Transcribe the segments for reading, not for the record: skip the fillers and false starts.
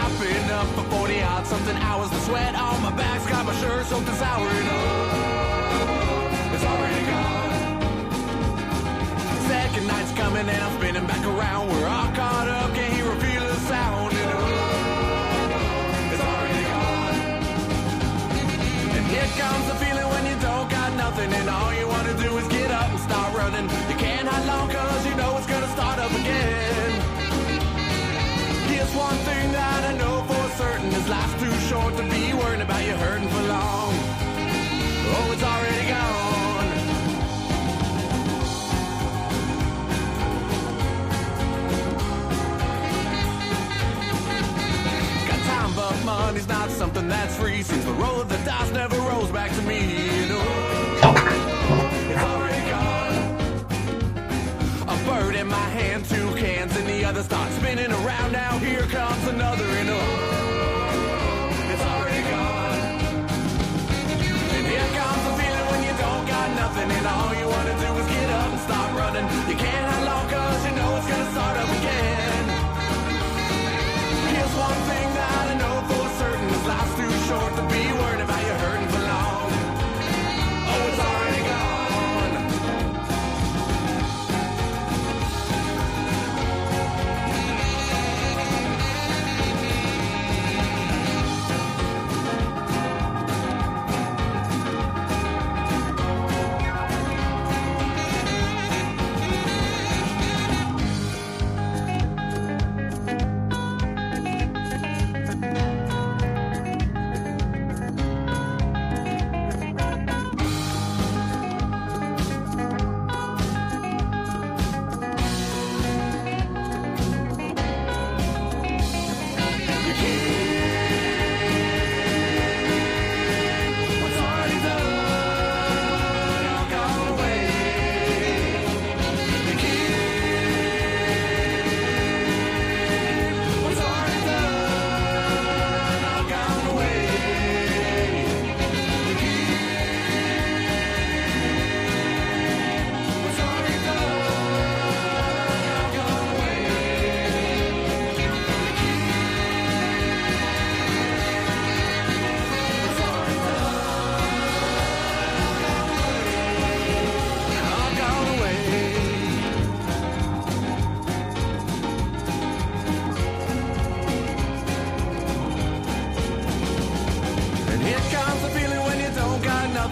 I've been up for 40 odd something hours. The sweat on my back's got my shirt soaked and sour. And oh, it's already gone. Second night's coming and I'm spinning back around. We're all caught up, can't hear or feel the sound. And oh, it's already gone. And here comes the feeling when you don't got nothing and all you want to do is get up and start running. You can't hide long cause you know it's gonna start up again. Here's one thing that I know for certain, is life's too short to be worrying about you hurting for long. Oh, it's already gone. Got time but money's not something that's free. Seems the roll of the dice never rolls back to me. You know, it's already gone. A bird in my hand, two cans in the other, start spinning around. Now here comes another, and oh, it's already gone. And here comes the feeling when you don't got nothing and all you want to do is get up and start running. You can't hide long cause you know it's gonna start up again. Here's one thing that I know for certain, is life's too short to be worried about you hurting for long. Oh, it's already gone.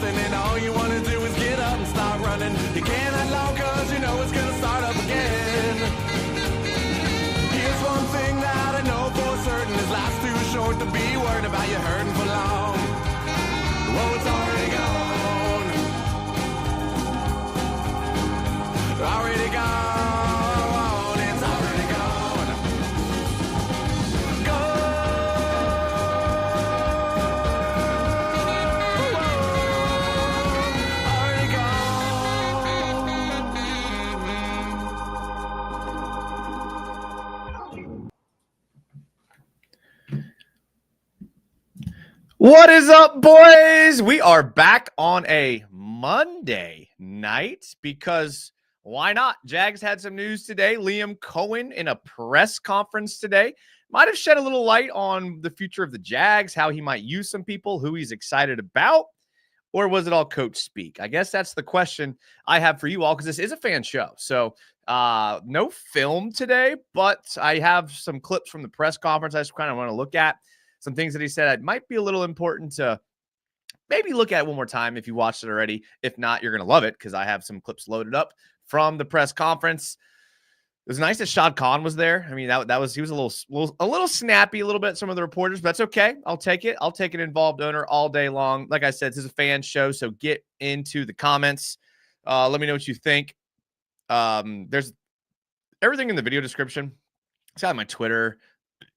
And all you want to do is get up and start running. You can't hide long cause you know it's gonna start up again. Here's one thing that I know for certain, is life's too short to be worried about you hurting for long. Whoa, it's already gone. Already gone. It's already gone. Go. What is up, boys? We are back on a Monday night because why not? Jags had some news today. Liam Coen in a press conference today might have shed a little light on the future of the Jags, how he might use some people, who he's excited about, or was it all coach speak? I guess that's the question I have for you all, because this is a fan show. So no film today, but I have some clips from the press conference I just kind of want to look at. Some things that he said might be a little important to maybe look at one more time if you watched it already. If not, you're going to love it because I have some clips loaded up from the press conference. It was nice that Shad Khan was there. I mean, he was a little snappy a little bit, some of the reporters, but that's okay. I'll take it. I'll take an involved owner all day long. Like I said, this is a fan show, so get into the comments. Let me know what you think. There's everything in the video description. It's got my Twitter,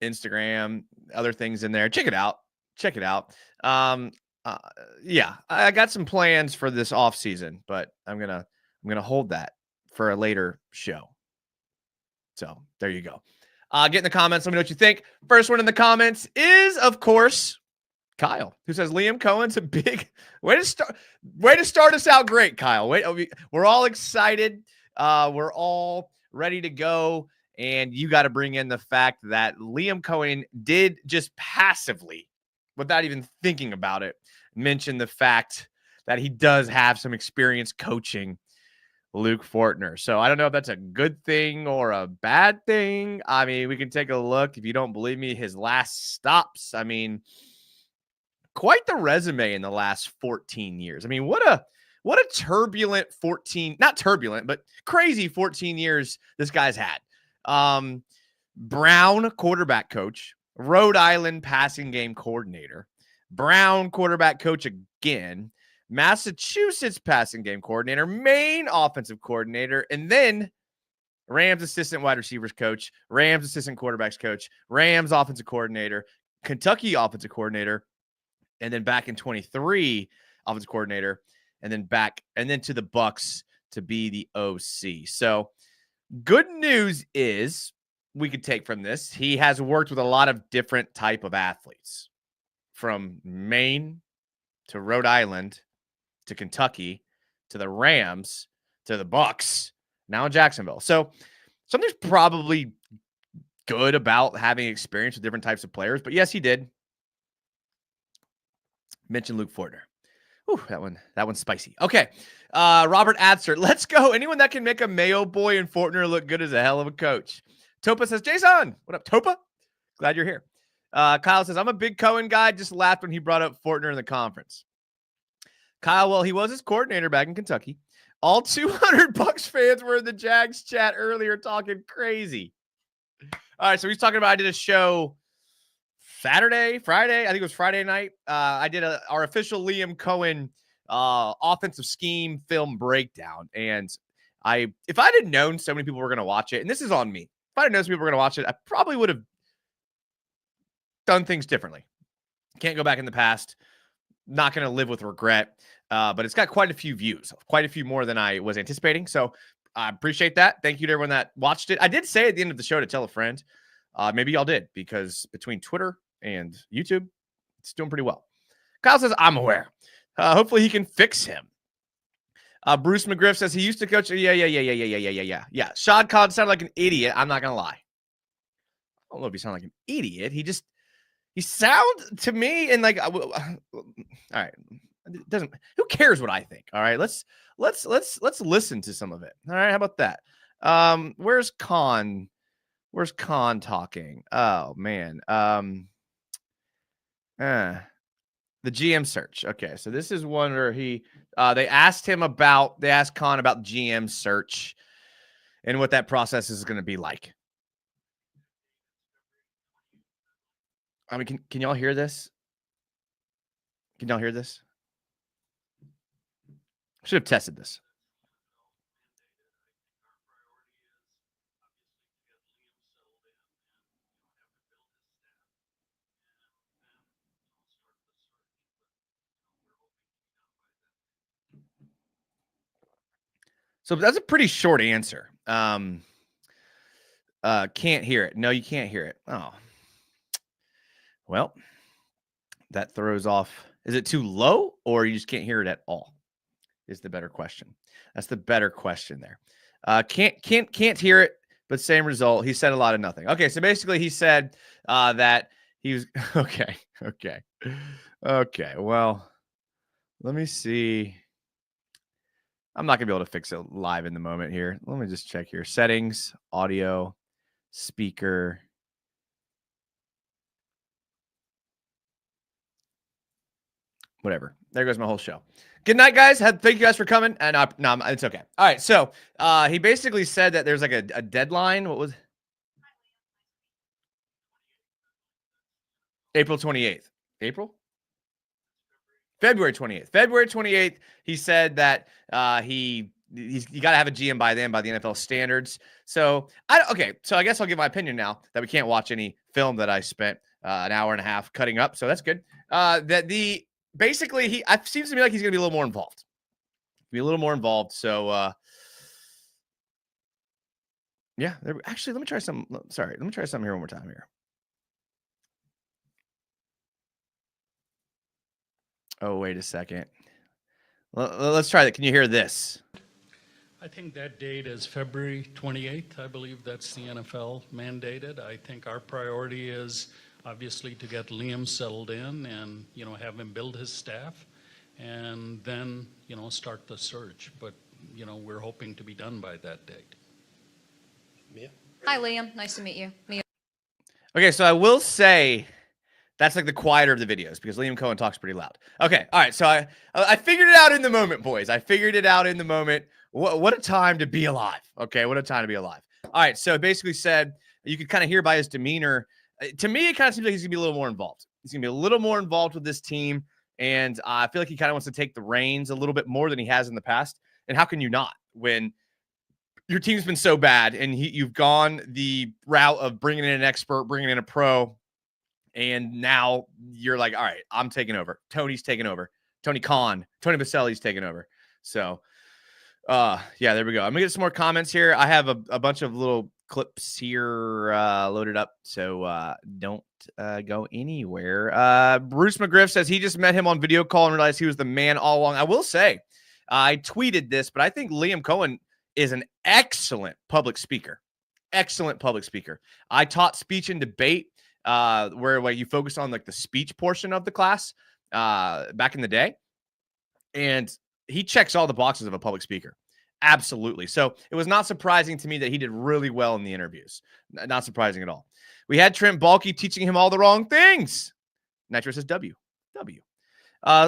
Instagram, other things in there. Check it out. Yeah, I got some plans for this off season, but I'm gonna hold that for a later show. So there you go. Get in the comments. Let me know what you think. First one in the comments is, of course, Kyle, who says Liam Coen's a big way to start us out. Great, Kyle. We're all excited. We're all ready to go. And you got to bring in the fact that Liam Coen did just passively, without even thinking about it, mention the fact that he does have some experience coaching Luke Fortner. So I don't know if that's a good thing or a bad thing. I mean, we can take a look. If you don't believe me, his last stops, I mean, quite the resume in the last 14 years. I mean, what a turbulent 14, not turbulent, but crazy 14 years this guy's had. Brown quarterback coach, Rhode Island passing game coordinator, Brown quarterback coach again, Massachusetts passing game coordinator, Maine offensive coordinator, and then Rams assistant wide receivers coach, Rams assistant quarterbacks coach, Rams offensive coordinator, Kentucky offensive coordinator, and then back in 23 offensive coordinator, and then to the Bucks to be the OC. So good news is we could take from this, he has worked with a lot of different type of athletes, from Maine to Rhode Island to Kentucky to the Rams to the Bucks, now in Jacksonville. So something's probably good about having experience with different types of players. But yes, he did mention Luke Fortner. Ooh, that one's spicy. Okay. Robert Adser, let's go. Anyone that can make a Mayo boy and Fortner look good is a hell of a coach. Topa says, Jason, what up, Topa? Glad you're here. Kyle says, I'm a big Coen guy. Just laughed when he brought up Fortner in the conference. Kyle, well, he was his coordinator back in Kentucky. All 200 Bucks fans were in the Jags chat earlier talking crazy. All right, so he's talking about, I did a show Friday. I think it was Friday night. I did our official Liam Coen offensive scheme film breakdown. And if I had known so many people were going to watch it, and this is on me, if I had known so many people were going to watch it, I probably would have done things differently. Can't go back in the past. Not going to live with regret. But it's got quite a few views, quite a few more than I was anticipating. So I appreciate that. Thank you to everyone that watched it. I did say at the end of the show to tell a friend. Maybe y'all did, because between Twitter and YouTube, it's doing pretty well. Kyle says, I'm aware. Hopefully he can fix him. Bruce McGriff says he used to coach. Yeah. Shad Khan sounded like an idiot. I'm not going to lie. I don't know if he sounded like an idiot. He sound to me and like, all right. It doesn't, who cares what I think? All right. Let's listen to some of it. All right. How about that? Where's Khan? Where's Khan talking? Oh man. The GM search. Okay. So this is one where they asked Khan about GM search and what that process is going to be like. I mean, can y'all hear this? Can y'all hear this? Should have tested this. So that's a pretty short answer. Can't hear it. No, you can't hear it. Oh. Well, that throws off. Is it too low, or you just can't hear it at all? Is the better question. That's the better question there. Can't hear it, but same result. He said a lot of nothing. Okay, so basically he said that he was okay. Well, let me see. I'm not gonna be able to fix it live in the moment here. Let me just check here. Settings, audio, speaker. Whatever. There goes my whole show. Good night, guys. Thank you guys for coming. And no, it's okay. All right. So he basically said that there's like a deadline. What was April 28th? February 28th. February 28th. He said that you got to have a GM by then, by the NFL standards. So So I guess I'll give my opinion now that we can't watch any film that I spent an hour and a half cutting up. So that's good. Basically, it seems to me like he's going to be a little more involved. So, yeah. Actually, let me try some. Sorry, let me try something here one more time here. Oh, wait a second. Let's try that. Can you hear this? I think that date is February 28th. I believe that's the NFL mandated. I think our priority is obviously to get Liam settled in and, have him build his staff and then, start the search. But, we're hoping to be done by that date. Mia? Hi, Liam. Nice to meet you. Mia. Okay, so I will say that's like the quieter of the videos because Liam Coen talks pretty loud. Okay, all right. So I figured it out in the moment, boys. I figured it out in the moment. What a time to be alive. Okay, what a time to be alive. All right, so it basically said you could kind of hear by his demeanor. To me, it kind of seems like he's gonna be a little more involved. He's gonna be a little more involved with this team, and I feel like he kind of wants to take the reins a little bit more than he has in the past. And how can you not when your team's been so bad and you've gone the route of bringing in an expert, bringing in a pro, and now you're like, all right, I'm taking over. Tony's taking over. Tony Baselli's taking over. So, yeah, there we go. I'm gonna get some more comments here. I have a bunch of little clips here loaded up, so don't go anywhere. Bruce McGriff says he just met him on video call and realized he was the man all along. I will say, I tweeted this, but I think Liam Coen is an excellent public speaker. Excellent public speaker. I taught speech and debate where you focus on like the speech portion of the class back in the day. And he checks all the boxes of a public speaker. Absolutely. So it was not surprising to me that he did really well in the interviews. Not surprising at all. We had Trent Baalke teaching him all the wrong things. Nitro says W.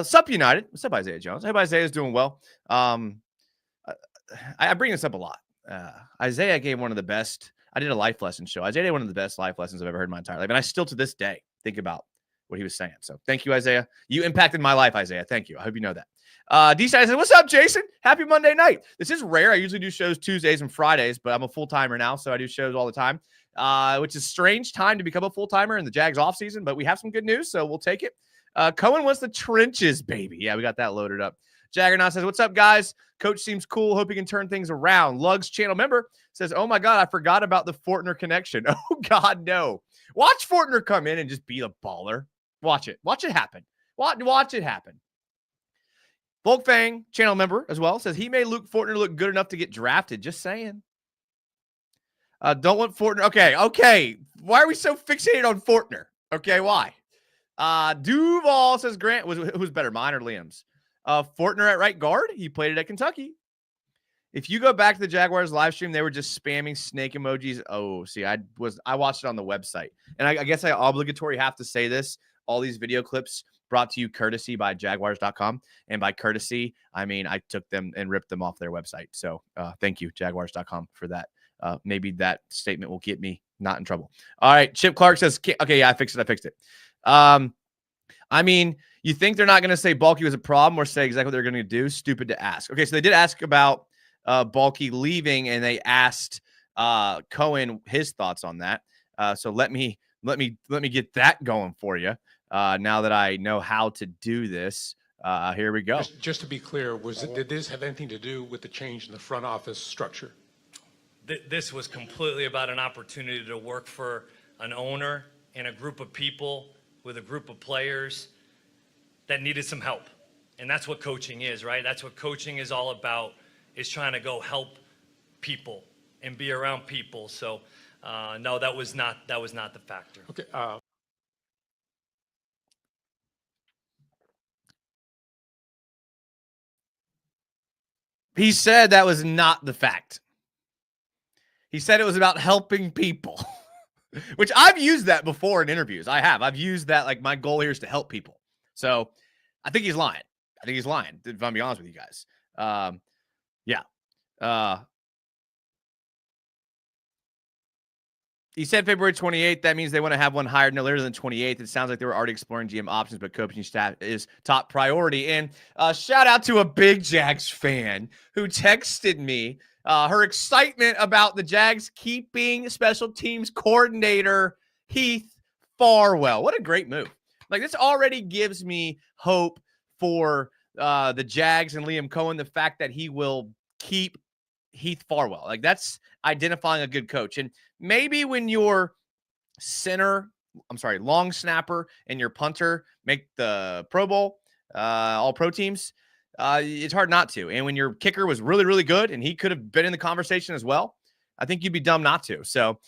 Sup United. What's up, Isaiah Jones? I hope Isaiah's doing well. I bring this up a lot. Isaiah gave one of the best. I did a life lesson show. Isaiah did one of the best life lessons I've ever heard in my entire life. And I still to this day think about what he was saying. So thank you, Isaiah. You impacted my life, Isaiah. Thank you. I hope you know that. D-Side says, what's up, Jason? Happy Monday night. This is rare. I usually do shows Tuesdays and Fridays, but I'm a full-timer now, so I do shows all the time, which is a strange time to become a full-timer in the Jags offseason, but we have some good news, so we'll take it. Coen wants the trenches, baby. Yeah, we got that loaded up. Jaggernaut says, what's up, guys? Coach seems cool. Hope he can turn things around. Lugs channel member says, oh, my God, I forgot about the Fortner connection. Oh, God, no. Watch Fortner come in and just be a baller. Watch it. Watch it happen. Watch it happen. Volkfang, channel member as well, says he made Luke Fortner look good enough to get drafted. Just saying. Don't want Fortner. Okay. Why are we so fixated on Fortner? Okay, why? Duval says Grant who's better, mine or Liam's? Fortner at right guard. He played it at Kentucky. If you go back to the Jaguars live stream, they were just spamming snake emojis. Oh, see, I watched it on the website. And I guess I obligatory have to say this. All these video clips brought to you courtesy by Jaguars.com. And by courtesy, I mean I took them and ripped them off their website. So thank you, Jaguars.com, for that. Maybe that statement will get me not in trouble. All right, Chip Clark says, okay, yeah, I fixed it. I mean, you think they're not going to say Baalke was a problem or say exactly what they're going to do? Stupid to ask. Okay, so they did ask about Baalke leaving, and they asked Coen his thoughts on that. So let me get that going for you. Now that I know how to do this, here we go. Just to be clear, did this have anything to do with the change in the front office structure? This was completely about an opportunity to work for an owner and a group of people with a group of players that needed some help. And that's what coaching is, right? That's what coaching is all about, is trying to go help people and be around people. So no, that was not the factor. Okay. He said that was not the fact. He said it was about helping people, which I've used that before in interviews. I've used that, like, my goal here is to help people. So I think he's lying. If I'm being honest with you guys. Yeah. He said February 28th. That means they want to have one hired no later than 28th. It sounds like they were already exploring GM options, but coaching staff is top priority. And shout out to a big Jags fan who texted me her excitement about the Jags keeping special teams coordinator Heath Farwell. What a great move. Like, this already gives me hope for the Jags and Liam Coen, the fact that he will keep Heath Farwell. Like, that's identifying a good coach. And maybe when your long snapper and your punter make the Pro Bowl, all pro teams, it's hard not to. And when your kicker was really, really good and he could have been in the conversation as well, I think you'd be dumb not to. So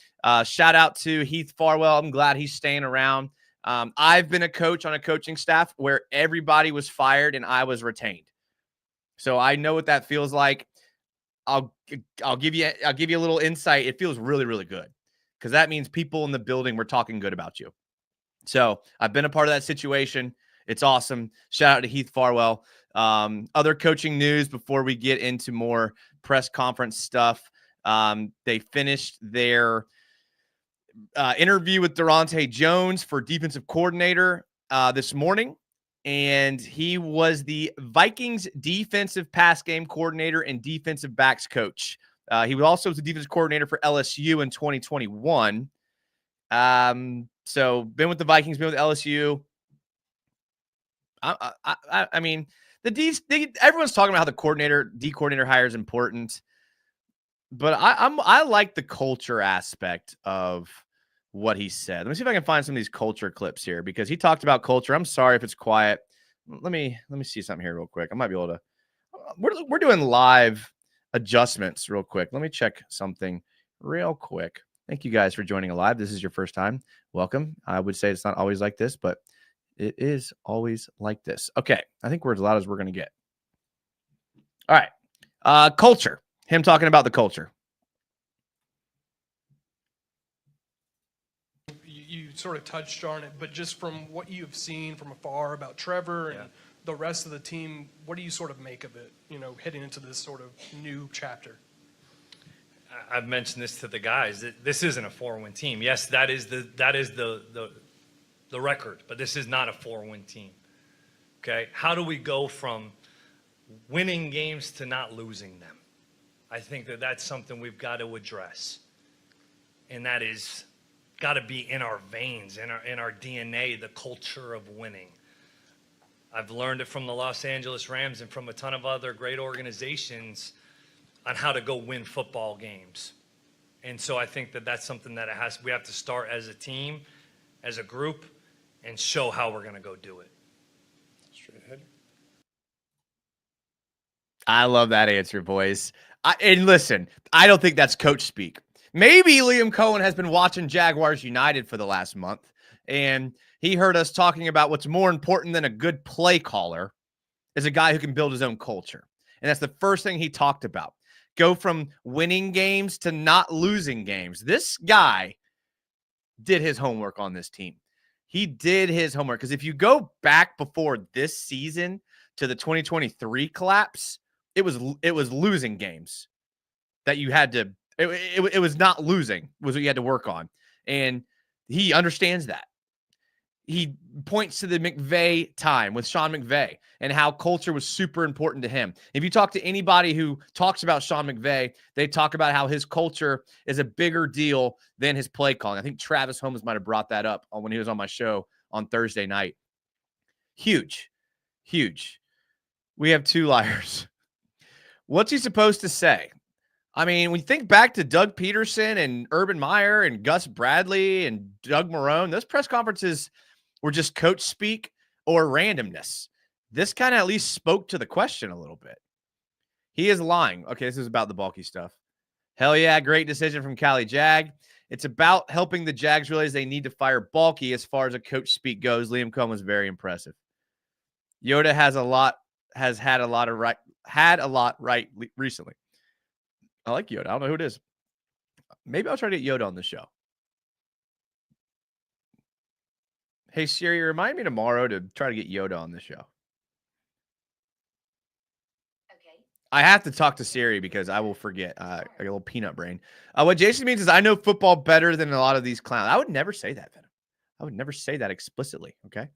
shout out to Heath Farwell. I'm glad he's staying around. I've been a coach on a coaching staff where everybody was fired and I was retained. So I know what that feels like. I'll give you a little insight. It feels really, really good because that means people in the building were talking good about you. So I've been a part of that situation. It's awesome. Shout out to Heath Farwell. Other coaching news before we get into more press conference stuff. They finished their interview with Durante Jones for defensive coordinator this morning. And he was the Vikings defensive pass game coordinator and defensive backs coach. He also was the defensive coordinator for LSU in 2021. So been with the Vikings, been with LSU. I mean, everyone's talking about how the D coordinator hire is important, but I like the culture aspect of what he said. Let me see if I can find some of these culture clips here because he talked about culture. I'm sorry if it's quiet. Let me see something here real quick. I might be able to. We're doing live adjustments real quick. Let me check something real quick. Thank you guys for joining live. This is your first time. Welcome. I would say it's not always like this, but it is always like this. Okay. I think we're as loud as we're going to get. All right. Culture. Him talking about the culture. You sort of touched on it, but just from what you've seen from afar about Trevor and the rest of the team, what do you sort of make of it, heading into this sort of new chapter? I've mentioned this to the guys. This isn't a 4-win team. Yes, that is the record, but this is not a 4-win team. Okay? How do we go from winning games to not losing them? I think that's something we've got to address. And that is got to be in our veins, in our DNA, the culture of winning. I've learned it from the Los Angeles Rams and from a ton of other great organizations on how to go win football games. And so I think that's something that we have to start as a team, as a group, and show how we're going to go do it. Straight ahead. I love that answer, boys. And listen, I don't think that's coach speak. Maybe Liam Coen has been watching Jaguars United for the last month, and he heard us talking about what's more important than a good play caller is a guy who can build his own culture. And that's the first thing he talked about. Go from winning games to not losing games. This guy did his homework on this team. He did his homework. Because if you go back before this season to the 2023 collapse, it was losing games that you had to. It was not losing was what you had to work on, and he understands that. He points to the McVay time with Sean McVay and how culture was super important to him. If you talk to anybody who talks about Sean McVay, they talk about how his culture is a bigger deal than his play calling. I think Travis Holmes might have brought that up when he was on my show on Thursday night. Huge. We have two liars. What's he supposed to say? I mean, when you think back to Doug Peterson and Urban Meyer and Gus Bradley and Doug Marrone, those press conferences were just coach speak or randomness. This kind of at least spoke to the question a little bit. He is lying. Okay, this is about the bulky stuff. Hell yeah, great decision from Cali Jag. It's about helping the Jags realize they need to fire Bulky. As far as a coach speak goes, Liam Coen was very impressive. Yoda had a lot right recently. I like Yoda. I don't know who it is. Maybe I'll try to get Yoda on the show. Hey, Siri, remind me tomorrow to try to get Yoda on the show. Okay. I have to talk to Siri because I will forget. I got a little peanut brain. What Jason means is I know football better than a lot of these clowns. I would never say that, Venom. I would never say that explicitly, okay?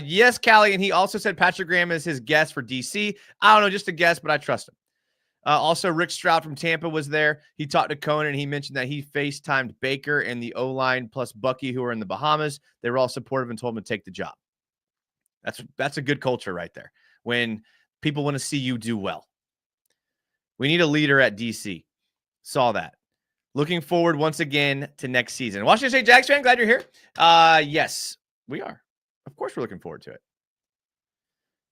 Yes, Callie, and he also said Patrick Graham is his guest for DC. I don't know, just a guess, but I trust him. Also, Rick Stroud from Tampa was there. He talked to Coen, and he mentioned that he FaceTimed Baker and the O-line plus Bucky, who are in the Bahamas. They were all supportive and told him to take the job. That's a good culture right there. When people want to see you do well. We need a leader at DC. Saw that. Looking forward once again to next season. Washington State Jags fan, glad you're here. Yes, we are. Of course, we're looking forward to it.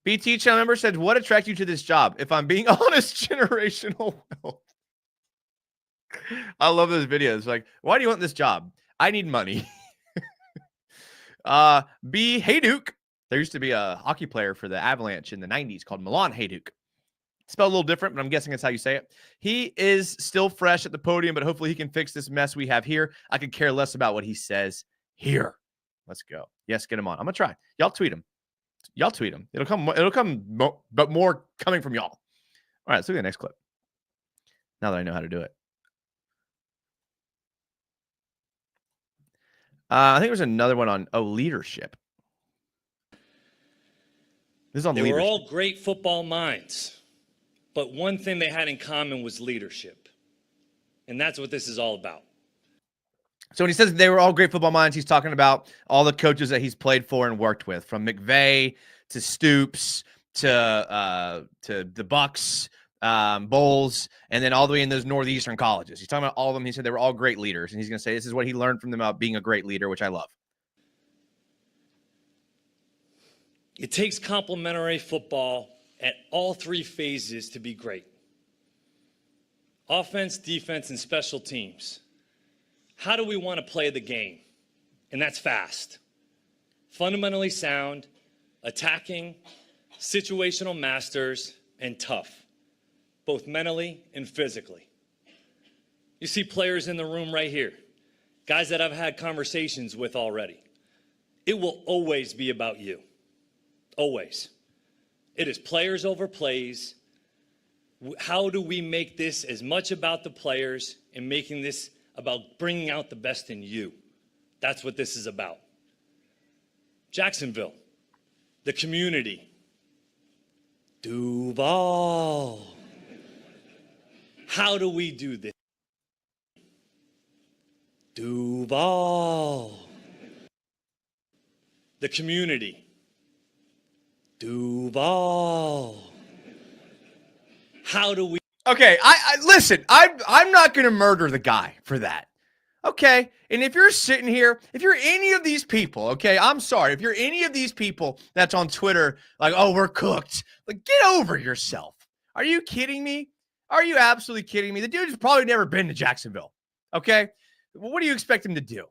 BT channel member said, what attracted you to this job? If I'm being honest, generational wealth. I love those videos. Like, why do you want this job? I need money. B. Hayduke. There used to be a hockey player for the Avalanche in the 90s called Milan Hayduke. Spelled a little different, but I'm guessing that's how you say it. He is still fresh at the podium, but hopefully he can fix this mess we have here. I could care less about what he says here. Let's go. Yes, get him on. I'm going to try. Y'all tweet him. Y'all tweet him. It'll come, but more coming from y'all. All right, let's look at the next clip. Now that I know how to do it. I think there's another one on leadership. This is on leadership. They were all great football minds, but one thing they had in common was leadership. And that's what this is all about. So when he says they were all great football minds, he's talking about all the coaches that he's played for and worked with, from McVay to Stoops to the Bucks, Bowles, and then all the way in those Northeastern colleges. He's talking about all of them. He said they were all great leaders, and he's going to say this is what he learned from them about being a great leader, which I love. It takes complementary football at all three phases to be great. Offense, defense, and special teams. How do we want to play the game? And that's fast. Fundamentally sound, attacking, situational masters, and tough, both mentally and physically. You see players in the room right here, guys that I've had conversations with already. It will always be about you. Always. It is players over plays. How do we make this as much about the players and making this about bringing out the best in you? That's what this is about. Jacksonville, the community. Duval. How do we do this? Duval. The community. Duval. How do we? Okay, I listen. I'm not going to murder the guy for that. Okay, and if you're sitting here, if you're any of these people, okay, I'm sorry. If you're any of these people that's on Twitter, like, oh, we're cooked. Like, get over yourself. Are you kidding me? Are you absolutely kidding me? The dude's probably never been to Jacksonville. Okay, what do you expect him to do?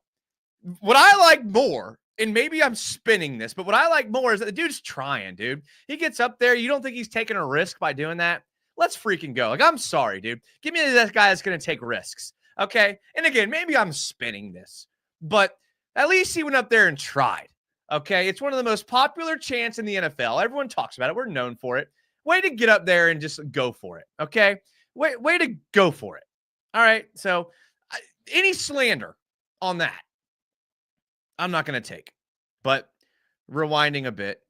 What I like more, and maybe I'm spinning this, but what I like more is that the dude's trying, dude. He gets up there. You don't think he's taking a risk by doing that? Let's freaking go. Like, I'm sorry, dude. Give me that guy that's going to take risks. Okay. And again, maybe I'm spinning this, but at least he went up there and tried. Okay. It's one of the most popular chants in the NFL. Everyone talks about it. We're known for it. Way to get up there and just go for it. Okay. Way to go for it. All right. So any slander on that, I'm not going to take. But rewinding a bit,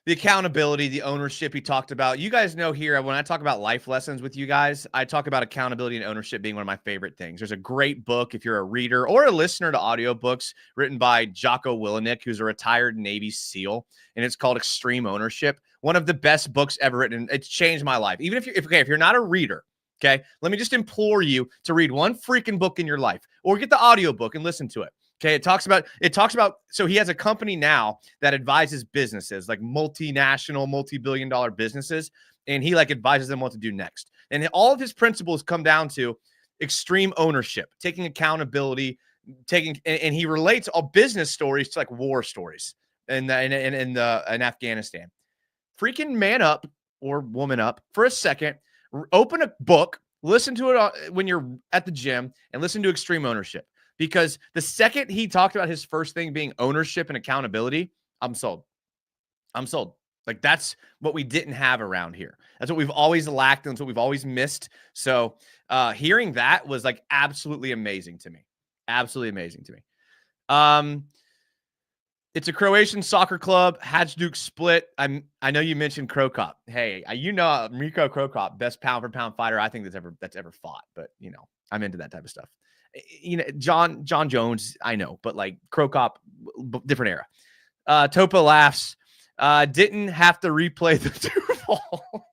the accountability, the ownership he talked about. You guys know here, when I talk about life lessons with you guys, I talk about accountability and ownership being one of my favorite things. There's a great book, if you're a reader or a listener to audiobooks, written by Jocko Willenick, who's a retired Navy SEAL, and it's called Extreme Ownership. One of the best books ever written. It's changed my life. Even if you're not a reader, okay, let me just implore you to read one freaking book in your life, or get the audiobook and listen to it. Okay, it talks about, so he has a company now that advises businesses, like multinational, multi-billion-dollar businesses, and he like advises them what to do next. And all of his principles come down to extreme ownership, taking accountability, and he relates all business stories to like war stories in Afghanistan. Freaking man up or woman up for a second, open a book, listen to it when you're at the gym, and listen to Extreme Ownership. Because the second he talked about his first thing being ownership and accountability, I'm sold. I'm sold. Like, that's what we didn't have around here. That's what we've always lacked, and that's what we've always missed. So hearing that was like absolutely amazing to me. Absolutely amazing to me. It's a Croatian soccer club. Hajduk split. I know you mentioned Krokop. Hey, Miko Krokop, best pound for pound fighter I think that's ever fought. But I'm into that type of stuff. John Jones, I know, but like Krokop, different era. Topa laughs. Didn't have to replay the Duval.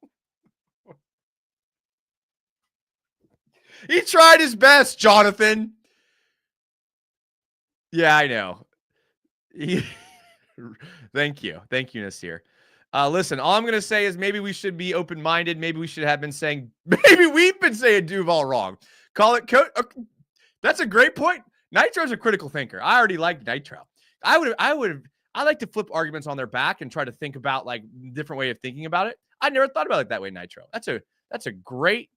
He tried his best, Jonathan. Yeah, I know. Thank you, Nasir. Listen, all I'm going to say is maybe we should be open-minded. Maybe we should have been saying, maybe we've been saying Duval wrong. Call it coach. Okay. That's a great point. Nitro's a critical thinker. I already like Nitro. I like to flip arguments on their back and try to think about like different way of thinking about it. I never thought about it that way, Nitro. That's a great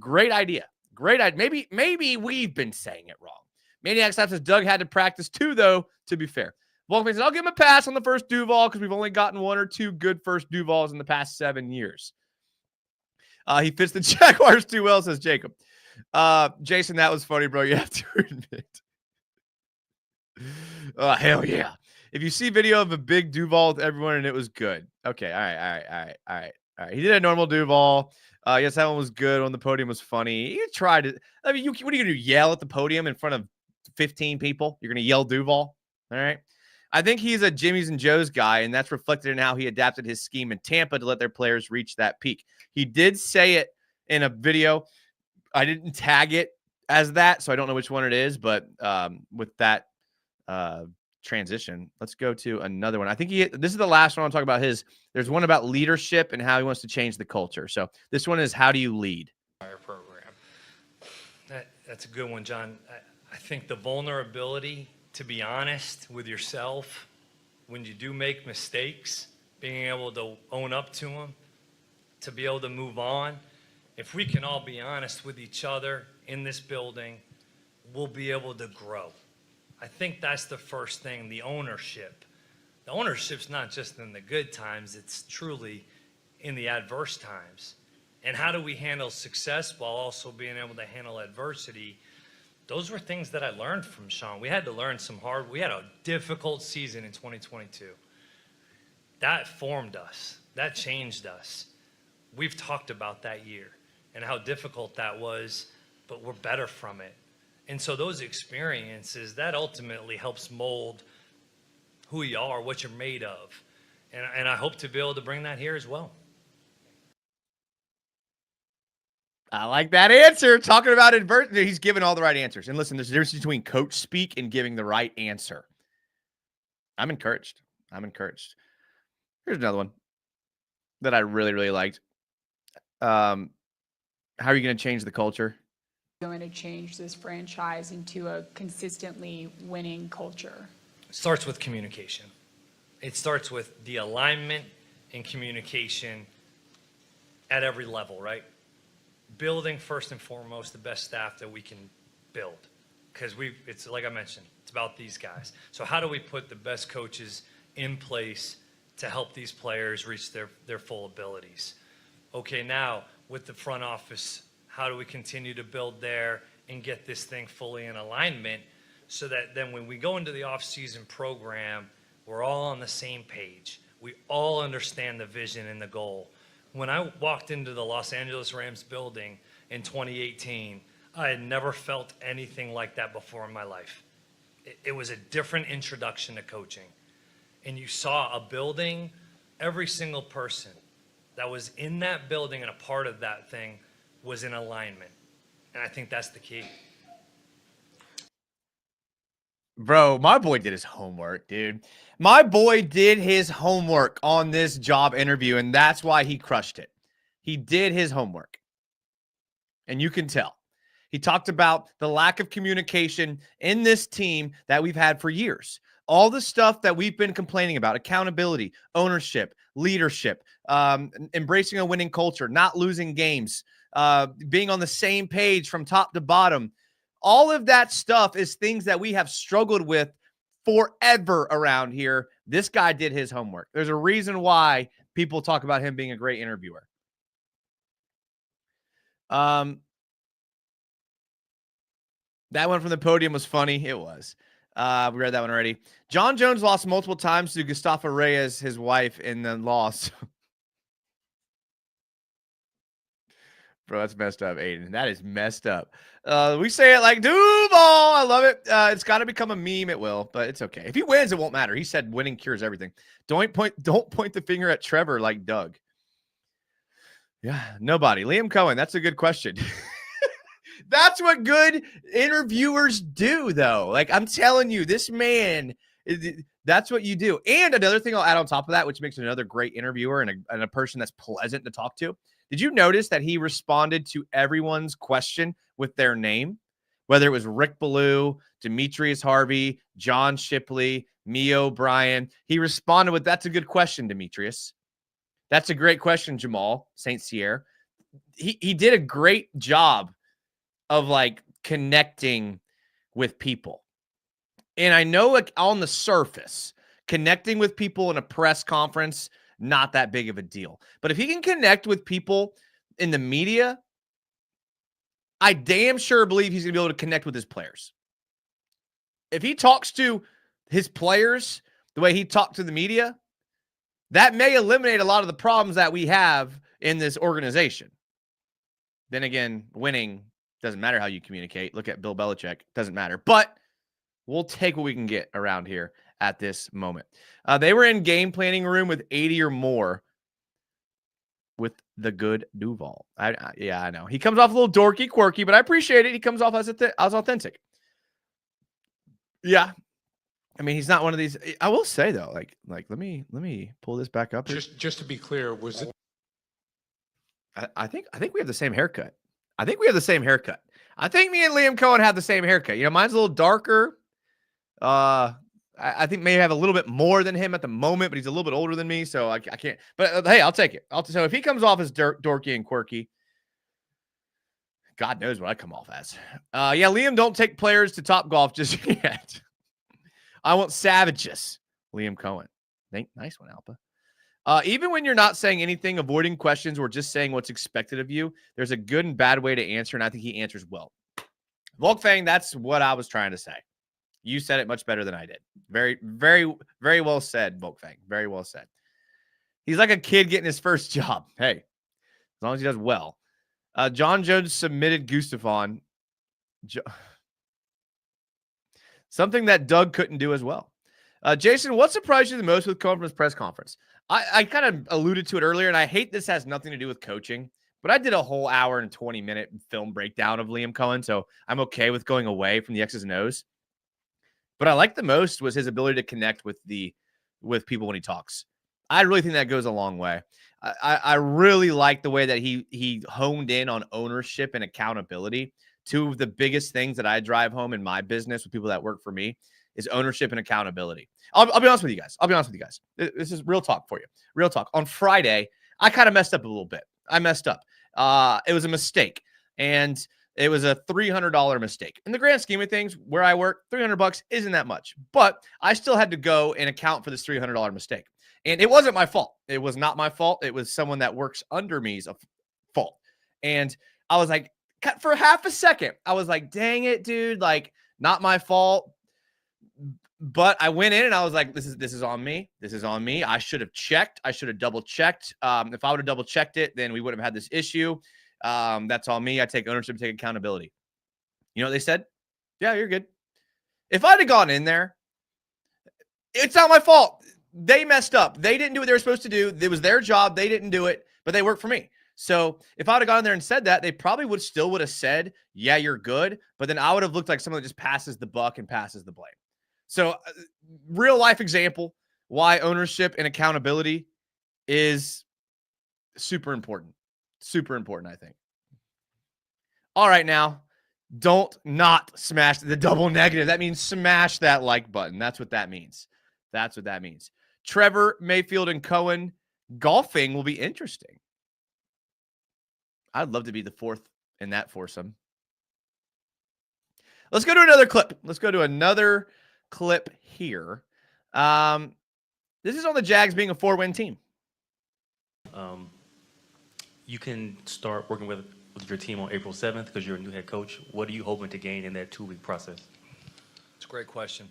idea. Great idea. Maybe we've been saying it wrong. Maniac Snap says Doug had to practice too, though, to be fair. Volkman says, I'll give him a pass on the first Duval because we've only gotten 1 or 2 good first Duvals in the past 7 years. He fits the Jaguars too well, says Jacob. Jason, that was funny, bro. You have to admit. Oh, hell yeah. If you see video of a big Duval with everyone and it was good. Okay. All right. He did a normal Duval. Yes, that one was good. On the podium was funny. You tried it. I mean, what are you going to do? Yell at the podium in front of 15 people? You're going to yell Duval? All right. I think he's a Jimmy's and Joe's guy, and that's reflected in how he adapted his scheme in Tampa to let their players reach that peak. He did say it in a video. I didn't tag it as that, so I don't know which one it is, but with that transition, let's go to another one. I think this is the last one I'll talk about his. There's one about leadership and how he wants to change the culture. So this one is, how do you lead? Program. That's a good one, John. I think the vulnerability to be honest with yourself when you do make mistakes, being able to own up to them, to be able to move on. If we can all be honest with each other in this building, we'll be able to grow. I think that's the first thing, the ownership. The ownership's not just in the good times, it's truly in the adverse times. And how do we handle success while also being able to handle adversity? Those were things that I learned from Sean. We had to learn we had a difficult season in 2022. That formed us. That changed us. We've talked about that year and how difficult that was, but we're better from it. And so those experiences, that ultimately helps mold who you are, what you're made of. And I hope to be able to bring that here as well. I like that answer. Talking about adversity, he's giving all the right answers. And listen, there's a difference between coach speak and giving the right answer. I'm encouraged. Here's another one that I really, really liked. How are you going to change the culture? Going to change this franchise into a consistently winning culture? It starts with communication. It starts with the alignment and communication at every level, right? Building first and foremost the best staff that we can build, because it's like I mentioned, it's about these guys. So how do we put the best coaches in place to help these players reach their full abilities? Okay, now with the front office, how do we continue to build there and get this thing fully in alignment so that then when we go into the off-season program, we're all on the same page. We all understand the vision and the goal. When I walked into the Los Angeles Rams building in 2018, I had never felt anything like that before in my life. It was a different introduction to coaching. And you saw a building, every single person that was in that building and a part of that thing was in alignment. And I think that's the key. Bro, my boy did his homework, dude. My boy did his homework on this job interview, and that's why he crushed it. He did his homework. And you can tell. He talked about the lack of communication in this team that we've had for years. All the stuff that we've been complaining about, accountability, ownership, leadership, embracing a winning culture, not losing games, being on the same page from top to bottom. All of that stuff is things that we have struggled with forever around here. This guy did his homework. There's a reason why people talk about him being a great interviewer. That one from the podium was funny. It was. We read that one already. John Jones lost multiple times to Gustavo Reyes, his wife, in the loss. Bro, that's messed up, Aiden. That is messed up. We say it like Duval. I love it. It's got to become a meme. It will, but it's okay. If he wins, it won't matter. He said winning cures everything. Don't point the finger at Trevor like Doug. Yeah, nobody. Liam Coen. That's a good question. That's what good interviewers do, though. Like, I'm telling you, this man, That's what you do. And another thing I'll add on top of that, which makes another great interviewer and a person that's pleasant to talk to. Did you notice that he responded to everyone's question with their name? Whether it was Rick Ballou, Demetrius Harvey, John Shipley, Mio O'Brien, he responded with, "That's a good question, Demetrius. That's a great question, Jamal St. Cyr." He did a great job of like connecting with people. And I know like on the surface, connecting with people in a press conference, not that big of a deal. But if he can connect with people in the media, I damn sure believe he's going to be able to connect with his players. If he talks to his players the way he talked to the media, that may eliminate a lot of the problems that we have in this organization. Then again, winning doesn't matter how you communicate. Look at Bill Belichick. Doesn't matter. But we'll take what we can get around here at this moment. They were in game planning room with 80 or more with the good Duval. Yeah, I know. He comes off a little dorky, quirky, but I appreciate it. He comes off as authentic. Yeah. I mean, he's not one of these. I will say though, like let me pull this back up here. Just to be clear, was it? I think we have the same haircut. I think me and Liam Coen have the same haircut. You know, mine's a little darker. I think maybe I have a little bit more than him at the moment, but he's a little bit older than me, so I can't. But hey, I'll take it. So if he comes off as dorky and quirky, God knows what I come off as. Yeah, Liam, don't take players to Top Golf just yet. I want savages, Liam Coen. Nice one, Alpa. Even when you're not saying anything, avoiding questions, or just saying what's expected of you, there's a good and bad way to answer, and I think he answers well. Volkfang, that's what I was trying to say. You said it much better than I did. Very, very, very well said, Volkfang. Very well said. He's like a kid getting his first job. Hey, as long as he does well. John Jones submitted Gustafson. Something that Doug couldn't do as well. Jason, what surprised you the most with Coen from his press conference? I kind of alluded to it earlier, and I hate this has nothing to do with coaching, but I did a whole hour and 20-minute film breakdown of Liam Coen, so I'm okay with going away from the X's and O's. But I liked the most was his ability to connect with people when he talks. I really think that goes a long way. I really like the way that he honed in on ownership and accountability. Two of the biggest things that I drive home in my business with people that work for me is ownership and accountability. I'll be honest with you guys. This is real talk for you. Real talk. On Friday, I kind of messed up a little bit. I messed up. It was a mistake. And it was a $300 mistake. In the grand scheme of things, where I work, $300 isn't that much. But I still had to go and account for this $300 mistake. And it wasn't my fault. It was not my fault. It was someone that works under me's fault. And I was like, for half a second, I was like, dang it, dude. Like, not my fault. But I went in and I was like, this is on me. This is on me. I should have checked. I should have double checked. If I would have double checked it, then we wouldn't have had this issue. That's on me. I take ownership, take accountability. You know what they said? Yeah, you're good. If I'd have gone in there, it's not my fault. They messed up. They didn't do what they were supposed to do. It was their job. They didn't do it, but they worked for me. So if I would have gone in there and said that, they probably would have said, yeah, you're good. But then I would have looked like someone that just passes the buck and passes the blame. So real life example, why ownership and accountability is super important. Super important, I think. All right, now, don't not smash the double negative. That means smash that like button. That's what that means. That's what that means. Trevor, Mayfield, and Coen golfing will be interesting. I'd love to be the fourth in that foursome. Let's go to another clip. Let's go to another clip here. This is on the Jags being a 4-win team. You can start working with your team on April 7th because you're a new head coach. What are you hoping to gain in that 2-week process? It's a great question.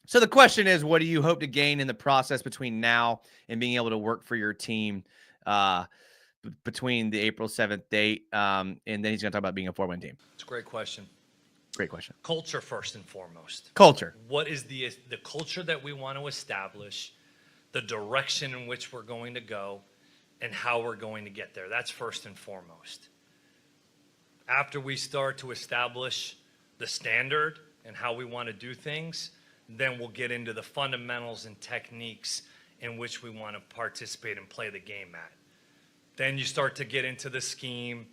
So the question is, what do you hope to gain in the process between now and being able to work for your team between the April 7th date? And then he's going to talk about being a 4-win team. It's a great question. Great question. Culture first and foremost. Culture. What is the culture that we want to establish, the direction in which we're going to go, and how we're going to get there? That's first and foremost. After we start to establish the standard and how we want to do things, then we'll get into the fundamentals and techniques in which we want to participate and play the game at. Then you start to get into the scheme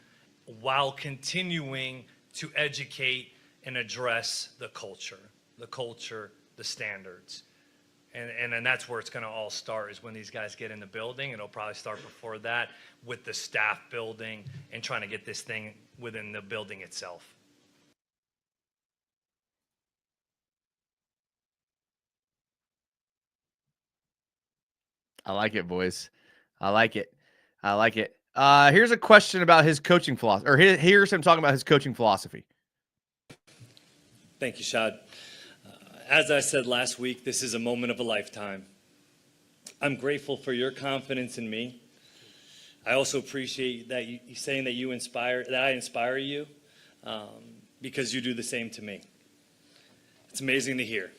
while continuing to educate and address the culture, the standards. And that's where it's going to all start, is when these guys get in the building. It'll probably start before that with the staff building and trying to get this thing within the building itself. I like it, boys. I like it. I like it. Here's a question about his coaching philosophy, or here's him talking about his coaching philosophy. Thank you, Shad. As I said last week, this is a moment of a lifetime. I'm grateful for your confidence in me. I also appreciate that you saying that I inspire you, because you do the same to me. It's amazing to hear.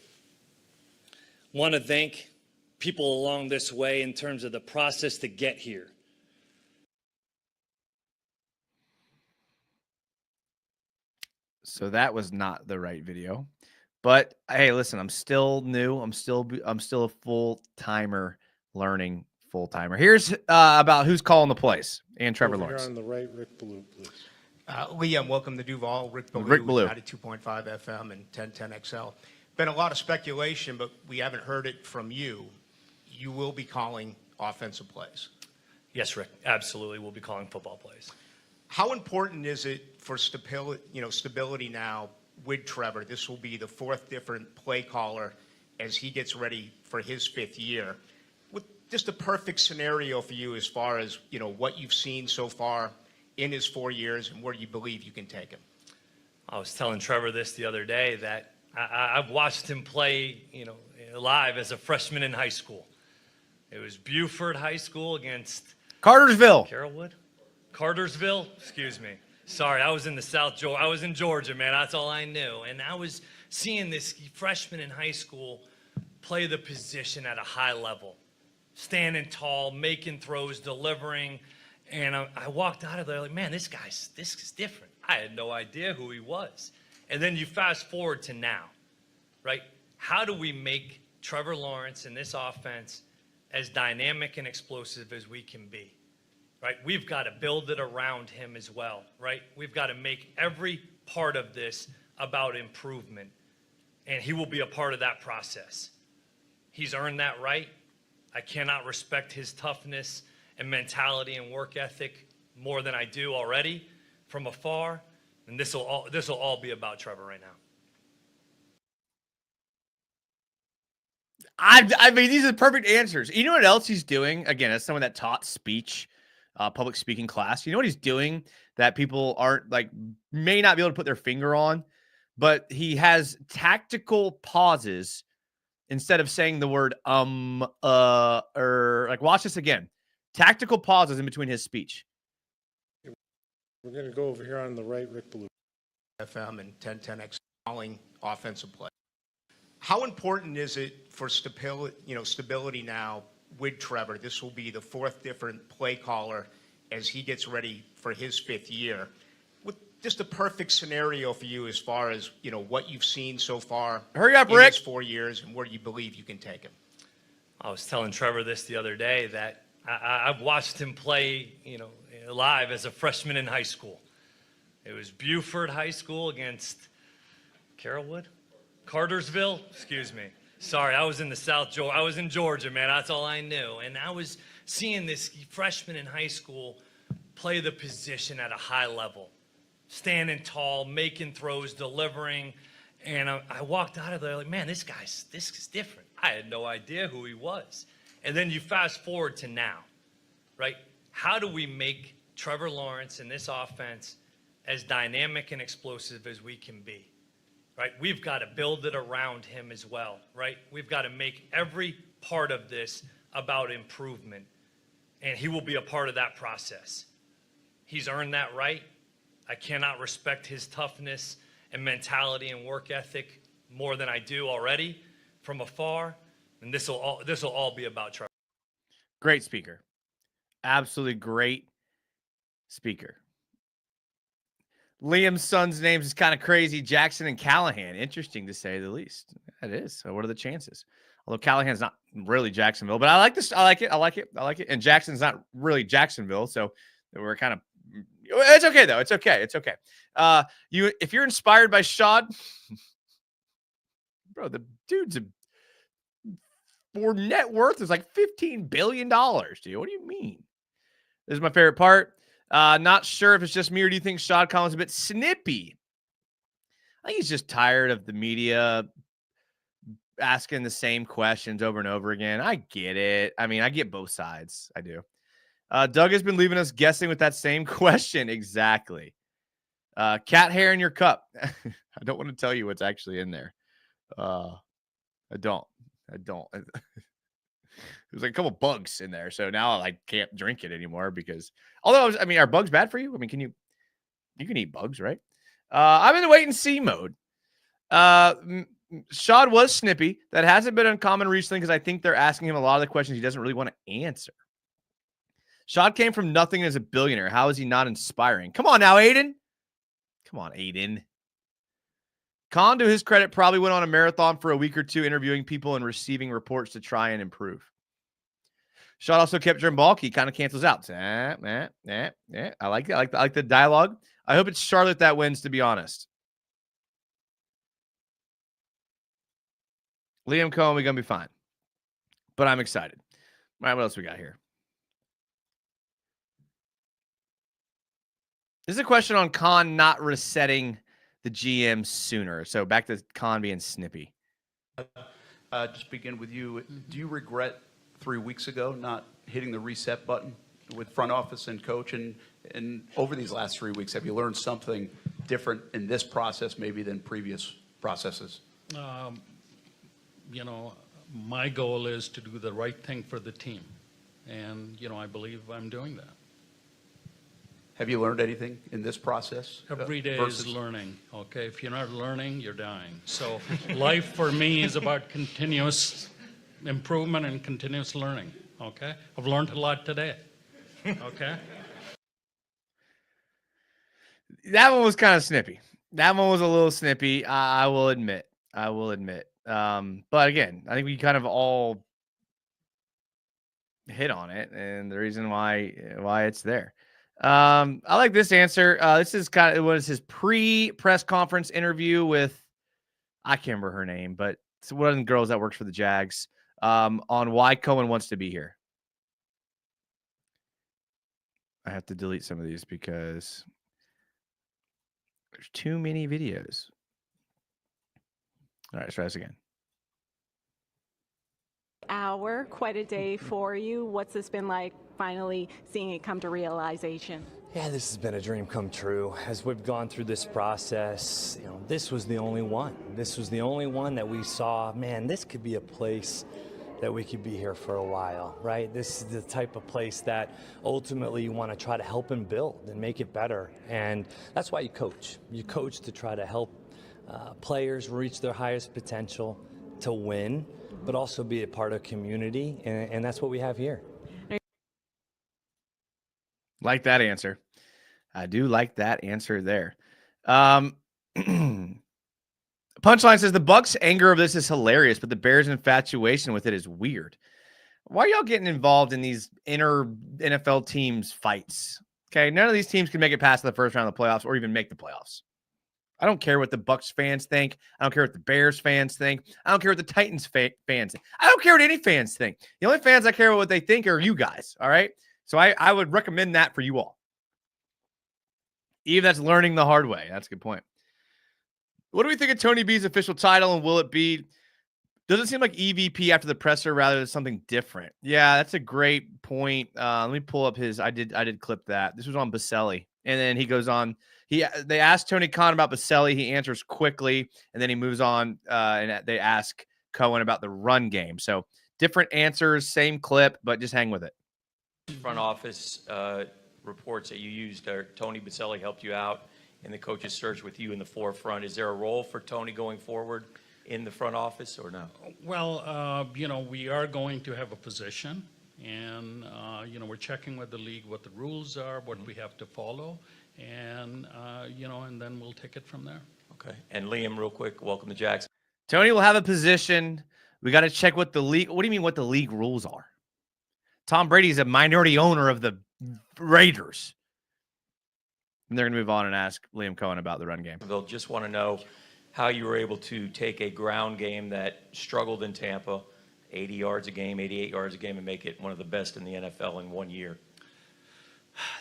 Want to thank people along this way in terms of the process to get here. So that was not the right video. But hey, listen, I'm still new. I'm still a full-timer learning full-timer. Here's about who's calling the plays and Trevor Over Lawrence. here on the right, Rick Ballou, please. Liam, welcome to Duval. Rick Ballou, Rick Ballou. 92.5 FM and 1010 XL. Been a lot of speculation, but we haven't heard it from you. You will be calling offensive plays. Yes, Rick, absolutely. We'll be calling football plays. How important is it for stability now with Trevor? This will be the fourth different play caller as he gets ready for his fifth year. With just a perfect scenario for you as far as, what you've seen so far in his 4 years and where you believe you can take him. I was telling Trevor this the other day, that I've watched him play, live as a freshman in high school. It was Buford High School against Cartersville. Cartersville, excuse me. Sorry, I was in the South. I was in Georgia, man. That's all I knew. And I was seeing this freshman in high school play the position at a high level, standing tall, making throws, delivering. And I walked out of there like, man, this is different. I had no idea who he was. And then you fast forward to now, right? How do we make Trevor Lawrence in this offense as dynamic and explosive as we can be? Right? We've got to build it around him as well, right? We've got to make every part of this about improvement, and he will be a part of that process. He's earned that right. I cannot respect his toughness and mentality and work ethic more than I do already from afar, and this will all be about Trevor right now. I mean, these are perfect answers. You know what else he's doing? Again, as someone that taught speech, public speaking class, you know what he's doing that people may not be able to put their finger on, but he has tactical pauses instead of saying the word or watch this again. Tactical pauses in between his speech. We're going to go over here on the right, Rick Ballou. FM and 1010 XL calling offensive play. How important is it for stability now with Trevor? This will be the fourth different play caller as he gets ready for his fifth year. With just a perfect scenario for you as far as, what you've seen so far. Hurry up, in Rick. his 4 years and where you believe you can take him. I was telling Trevor this the other day, that I've watched him play, live as a freshman in high school. It was Buford High School against Cartersville, excuse me. Sorry, I was in the South. I was in Georgia, man. That's all I knew. And I was seeing this freshman in high school play the position at a high level, standing tall, making throws, delivering. And I walked out of there like, man, this is different. I had no idea who he was. And then you fast forward to now, right? How do we make Trevor Lawrence in this offense as dynamic and explosive as we can be? Right? We've got to build it around him as well, right? We've got to make every part of this about improvement, and he will be a part of that process. He's earned that right. I cannot respect his toughness and mentality and work ethic more than I do already from afar, and this will all be about Trevor. Great speaker. Absolutely great speaker. Liam's son's names is kind of crazy. Jackson and Callahan. Interesting to say the least. That is. So what are the chances? Although Callahan's not really Jacksonville, but I like this. I like it. And Jackson's not really Jacksonville, so we're kind of. It's okay though. It's okay. If you're inspired by Shad, bro, the dude's for net worth is like $15 billion, dude. What do you mean? This is my favorite part. Not sure if it's just me or do you think Shad Khan's a bit snippy? I think he's just tired of the media asking the same questions over and over again. I get it. I mean, I get both sides. I do. Doug has been leaving us guessing with that same question. Exactly. Cat hair in your cup. I don't want to tell you what's actually in there. I don't. There's like a couple bugs in there. So now I can't drink it anymore because although, are bugs bad for you? I mean, you can eat bugs, right? I'm in the wait and see mode. Shad was snippy. That hasn't been uncommon recently because I think they're asking him a lot of the questions he doesn't really want to answer. Shad came from nothing as a billionaire. How is he not inspiring? Come on now, Aiden. Come on, Aiden. Khan, to his credit, probably went on a marathon for a week or two interviewing people and receiving reports to try and improve. Shad also kept Jerome Balky, kind of cancels out. I like it. I like the dialogue. I hope it's Charlotte that wins, to be honest. Liam Coen, we're going to be fine. But I'm excited. All right, what else we got here? This is a question on Khan not resetting the GM sooner. So back to Khan being snippy. Just begin with you. Do you regret 3 weeks ago not hitting the reset button with front office and coach? And over these last 3 weeks, have you learned something different in this process maybe than previous processes? My goal is to do the right thing for the team. And, I believe I'm doing that. Have you learned anything in this process? Every day is learning, okay? If you're not learning, you're dying. So life for me is about continuous improvement and continuous learning, okay? I've learned a lot today, okay? That one was kind of snippy. That one was a little snippy, I will admit. But again, I think we kind of all hit on it and the reason why it's there. I like this answer. This is kind of what is his pre-press conference interview with, I can't remember her name, but it's one of the girls that works for the Jags, on why Coen wants to be here. I have to delete some of these because there's too many videos. All right, let's try this again. Quite a day for you. What's this been like, finally seeing it come to realization? Yeah, this has been a dream come true. As we've gone through this process, this was the only one. This was the only one that we saw, man, this could be a place that we could be here for a while, right? This is the type of place that ultimately you want to try to help and build and make it better. And that's why you coach. You coach to try to help players reach their highest potential, to win, but also be a part of community. And that's what we have here. Like that answer. I do like that answer there. Punchline says the Bucs' anger of this is hilarious, but the Bears' infatuation with it is weird. Why are y'all getting involved in these inner NFL teams fights? Okay, none of these teams can make it past the first round of the playoffs or even make the playoffs. I don't care what the Bucs fans think. I don't care what the Bears fans think. I don't care what the Titans fans think. I don't care what any fans think. The only fans I care about what they think are you guys, all right? So I would recommend that for you all. Even that's learning the hard way. That's a good point. What do we think of Tony B's official title, and will it be? Does it seem like EVP after the presser rather than something different? Yeah, that's a great point. Let me pull up his. I did clip that. This was on Baselli, and then he goes on. They asked Tony Khan about Baselli. He answers quickly, and then he moves on. And they ask Coen about the run game. So different answers, same clip, but just hang with it. Front office reports that you used, Tony Baselli helped you out in the coach's search with you in the forefront. Is there a role for Tony going forward in the front office or no? Well, we are going to have a position, and, we're checking with the league what the rules are, what we have to follow, and, and then we'll take it from there. Okay. And Liam, real quick, welcome to Jags. Tony will have a position. We got to check what the league. What do you mean what the league rules are? Tom Brady's a minority owner of the Raiders. And they're going to move on and ask Liam Coen about the run game. They'll just want to know how you were able to take a ground game that struggled in Tampa, 80 yards a game, 88 yards a game, and make it one of the best in the NFL in 1 year.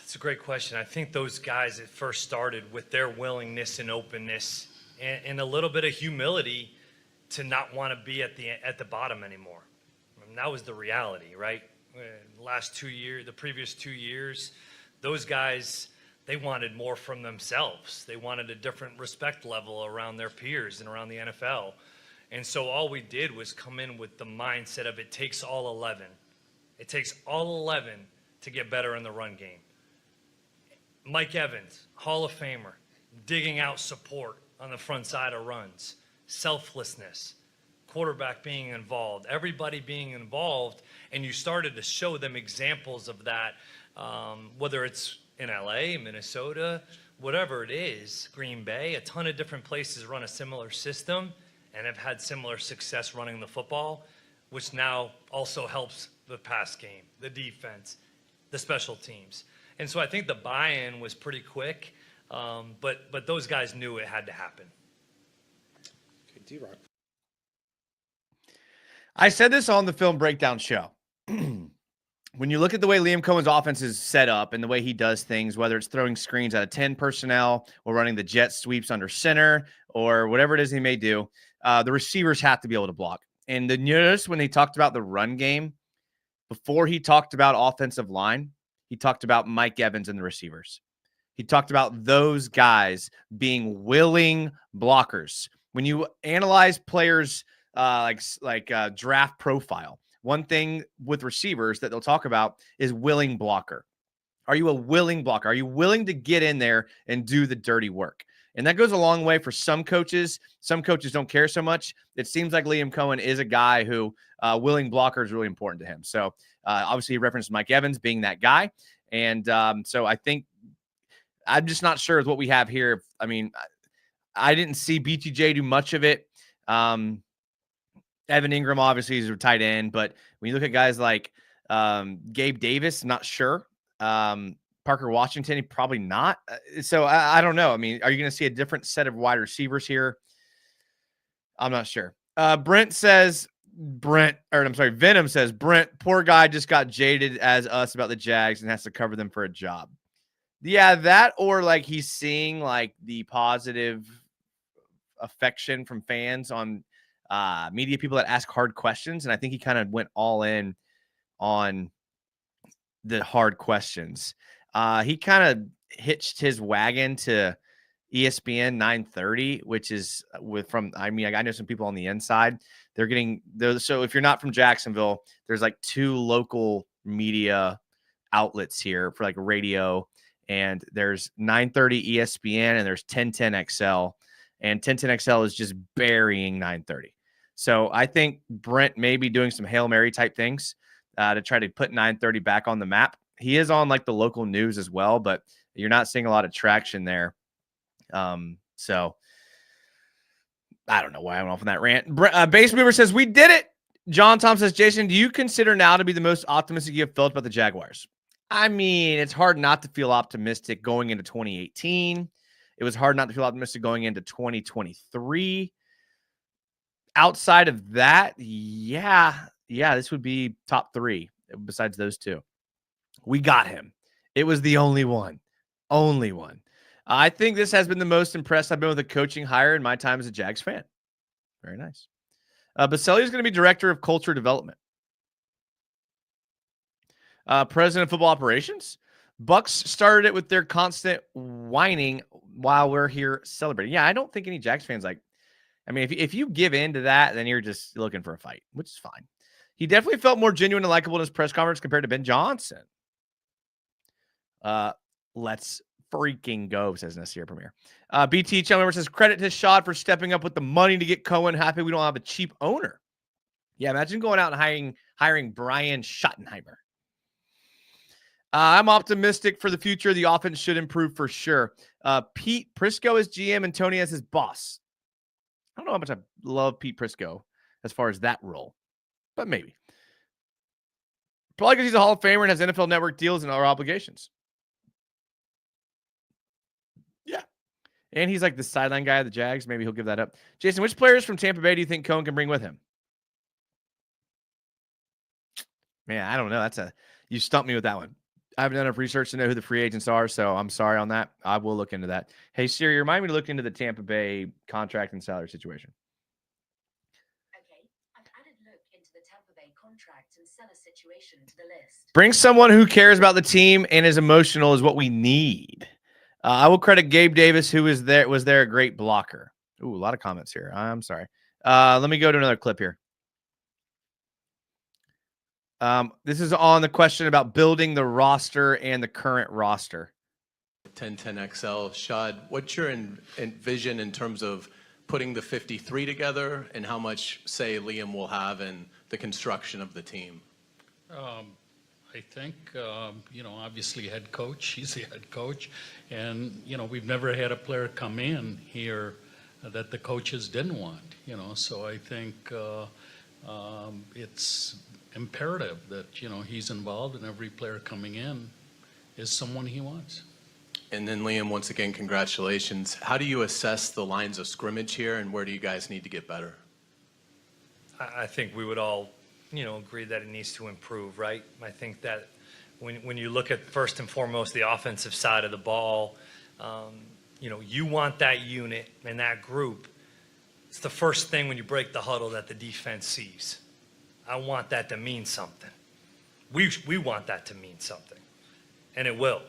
It's a great question. I think those guys that first started with their willingness and openness and a little bit of humility to not want to be at the bottom anymore. I mean, that was the reality, right? The previous 2 years, those guys, they wanted more from themselves. They wanted a different respect level around their peers and around the NFL. And so all we did was come in with the mindset of it takes all 11. It takes all 11 to get better in the run game. Mike Evans, Hall of Famer, digging out support on the front side of runs, selflessness, quarterback being involved, everybody being involved, and you started to show them examples of that, whether it's in LA, Minnesota, whatever it is, Green Bay, a ton of different places run a similar system and have had similar success running the football, which now also helps the pass game, the defense, the special teams. And so I think the buy-in was pretty quick, but those guys knew it had to happen. Okay, D-Rock. I said this on the film breakdown show. When you look at the way Liam Coen's offense is set up and the way he does things, whether it's throwing screens out of 10 personnel or running the jet sweeps under center or whatever it is he may do, the receivers have to be able to block. And the notice when he talked about the run game, before he talked about offensive line, he talked about Mike Evans and the receivers. He talked about those guys being willing blockers. When you analyze players like draft profile, one thing with receivers that they'll talk about is willing blocker. Are you a willing blocker? Are you willing to get in there and do the dirty work? And that goes a long way for some coaches. Some coaches don't care so much. It seems like Liam Coen is a guy who willing blocker is really important to him. So obviously he referenced Mike Evans being that guy. And so I think I'm just not sure with what we have here. I mean, I didn't see BTJ do much of it. Evan Ingram obviously is a tight end, but when you look at guys like Gabe Davis, I'm not sure. Parker Washington, probably not. So I don't know. I mean, are you going to see a different set of wide receivers here? I'm not sure. Venom says, Brent, poor guy just got jaded as us about the Jags and has to cover them for a job. Yeah, that or like he's seeing like the positive affection from fans on media people that ask hard questions. And I think he kind of went all in on the hard questions. He kind of hitched his wagon to ESPN 930, which is I know some people on the inside. So if you're not from Jacksonville, there's like 2 local media outlets here for like radio, and there's 930 ESPN and there's 1010 XL, and 1010 XL is just burying 930. So I think Brent may be doing some Hail Mary type things to try to put 930 back on the map. He is on like the local news as well, but you're not seeing a lot of traction there. So I don't know why I went off on that rant. Base Mover says, we did it. John Tom says, Jason, do you consider now to be the most optimistic you have felt about the Jaguars? I mean, it's hard not to feel optimistic going into 2018. It was hard not to feel optimistic going into 2023. Outside of that, yeah, this would be top 3 besides those 2. We got him. It was the only one. I think this has been the most impressed I've been with a coaching hire in my time as a Jags fan. Very nice. Baselli is going to be director of culture development. President of football operations. Bucks started it with their constant whining while we're here celebrating. Yeah, I don't think any Jags fans if you give in to that, then you're just looking for a fight, which is fine. He definitely felt more genuine and likable in his press conference compared to Ben Johnson. Let's freaking go, says Nasir Premier. BT Channel says, credit to Shad for stepping up with the money to get Coen. Happy we don't have a cheap owner. Yeah, imagine going out and hiring Brian Schottenheimer. I'm optimistic for the future. The offense should improve for sure. Pete Prisco is GM and Tony as his boss. I don't know how much I love Pete Prisco as far as that role, but maybe. Probably because he's a Hall of Famer and has NFL Network deals and other obligations. Yeah. And he's like the sideline guy of the Jags. Maybe he'll give that up. Jason, which players from Tampa Bay do you think Coen can bring with him? Man, I don't know. You stumped me with that one. I haven't done enough research to know who the free agents are, so I'm sorry on that. I will look into that. Hey, Siri, remind me to look into the Tampa Bay contract and salary situation. Okay, I've added look into the Tampa Bay contract and seller situation to the list. Bring someone who cares about the team and is emotional is what we need. I will credit Gabe Davis, who was there a great blocker. Ooh, a lot of comments here. I'm sorry. Let me go to another clip here. This is on the question about building the roster and the current roster. 1010XL, Shad, what's your vision in terms of putting the 53 together and how much say Liam will have in the construction of the team? I think, obviously head coach, he's the head coach. And, we've never had a player come in here that the coaches didn't want, so I think it's imperative that, he's involved and every player coming in is someone he wants. And then Liam, once again, congratulations. How do you assess the lines of scrimmage here and where do you guys need to get better? I think we would all, agree that it needs to improve, right? I think that when you look at first and foremost the offensive side of the ball, you want that unit and that group. It's the first thing when you break the huddle that the defense sees. I want that to mean something. We want that to mean something, and it will.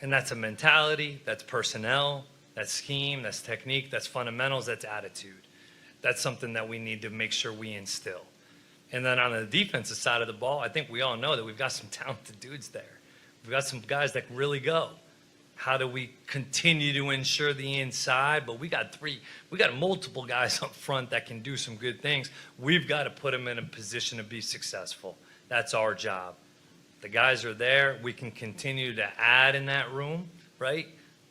And that's a mentality, that's personnel, that's scheme, that's technique, that's fundamentals, that's attitude. That's something that we need to make sure we instill. And then on the defensive side of the ball, I think we all know that we've got some talented dudes there. We've got some guys that can really go. How do we continue to ensure the inside? But we got multiple guys up front that can do some good things. We've got to put them in a position to be successful. That's our job. The guys are there. We can continue to add in that room, right?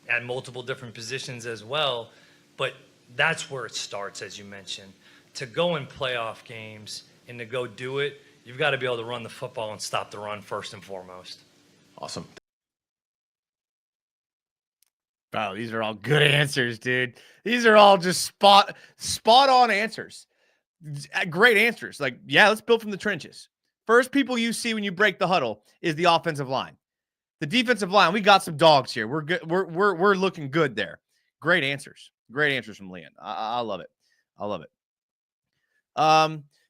Add multiple different positions as well. But that's where it starts, as you mentioned. To go in playoff games and to go do it, you've got to be able to run the football and stop the run first and foremost. Awesome. Wow, these are all good answers, dude. These are all just spot on answers. Great answers. Like, yeah, let's build from the trenches. First people you see when you break the huddle is the offensive line. The defensive line, we got some dogs here. We're good. We're looking good there. Great answers. Great answers from Liam. I love it. I love it.